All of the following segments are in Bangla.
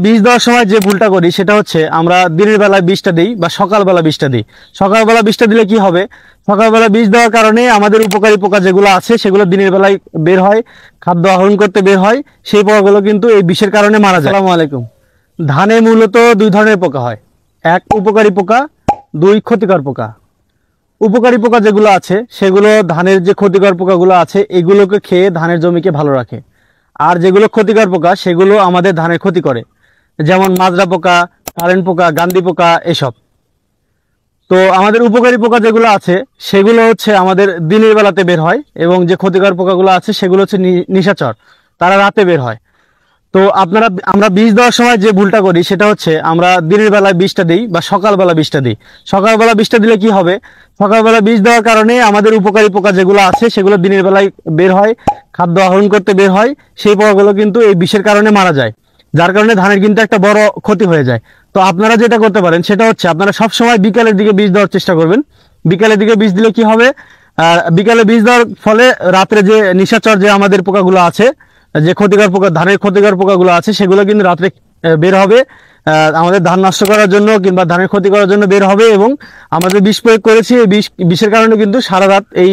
বীজ দেওয়ার সময় যে ভুলটা করি সেটা হচ্ছে আমরা দিনের বেলায় বীজটা দিই বা সকালবেলা বীজটা দিই। সকালবেলা বীজটা দিলে কি হবে, সকালবেলা বীজ দেওয়ার কারণে আমাদের উপকারী পোকা যেগুলো আছে সেগুলো দিনের বেলায় বের হয়, খাদ্য আহরণ করতে বের হয়, সেই পোকাগুলো কিন্তু এই বিষের কারণে মারা যায়। আসসালামু আলাইকুম। ধানে মূলত দুই ধরনের পোকা হয়, এক উপকারী পোকা, দুই ক্ষতিকর পোকা। উপকারী পোকা যেগুলো আছে সেগুলো ধানের যে ক্ষতিকর পোকাগুলো আছে এগুলোকে খেয়ে ধানের জমিকে ভালো রাখে, আর যেগুলো ক্ষতিকর পোকা সেগুলো আমাদের ধানের ক্ষতি করে, যেমন মাজরা পোকা, কারেন্ট পোকা, গান্ধী পোকা, এসব। তো আমাদের উপকারী পোকা যেগুলো আছে সেগুলো হচ্ছে আমাদের দিনের বেলাতে বের হয়, এবং যে ক্ষতিকর পোকাগুলো আছে সেগুলো হচ্ছে নিশাচর, তারা রাতে বের হয়। তো আমরা বীজ দেওয়ার সময় যে ভুলটা করি সেটা হচ্ছে আমরা দিনের বেলায় বীজটা দিই বা সকালবেলা বীজটা দিই। সকালবেলা বীজটা দিলে কি হবে, সকালবেলা বীজ দেওয়ার কারণে আমাদের উপকারী পোকা যেগুলো আছে সেগুলো দিনের বেলায় বের হয়, খাদ্য আহরণ করতে বের হয়, সেই পোকাগুলো কিন্তু এই বিষের কারণে মারা যায়, যার কারণে ধানের কিন্তু একটা বড় ক্ষতি হয়ে যায়। তো আপনারা যেটা করতে পারেন সেটা হচ্ছে আপনারা সবসময় বিকালের দিকে বীজ দেওয়ার চেষ্টা করবেন। বিকালের দিকে বীজ দিলে কি হবে, বিকালে বীজ দেওয়ার ফলে রাত্রে যে নিশাচর যে আমাদের পোকাগুলো আছে, যে ক্ষতিকর পোকা, ধানের ক্ষতিকর পোকাগুলো আছে সেগুলো কিন্তু রাত্রে বের হবে, আমাদের ধান নষ্ট করার জন্য কিংবা ধানের ক্ষতি করার জন্য বের হবে, এবং আমাদের বিষ প্রয়োগ করেছি এই বিষের কারণে কিন্তু সারা রাত এই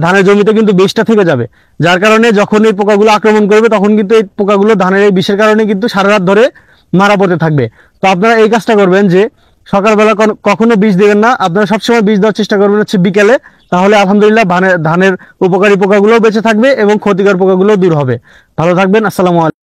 ধানের জমিতে কিন্তু বিষটা থেকে যাবে, যার কারণে যখন এই পোকাগুলো আক্রমণ করবে তখন কিন্তু এই পোকাগুলো ধানের এই বিষের কারণে কিন্তু সারা রাত ধরে মারা পড়তে থাকবে। তো আপনারা এই কাজটা করবেন যে সকালবেলা কখনো বীজ দেবেন না, আপনারা সবসময় বীজ দেওয়ার চেষ্টা করবেন হচ্ছে বিকেলে, তাহলে আলহামদুলিল্লাহ ধানের উপকারী পোকাগুলো বেঁচে থাকবে এবং ক্ষতিকর পোকাগুলো দূর হবে। ভালো থাকবেন। আসসালামু আলাইকুম।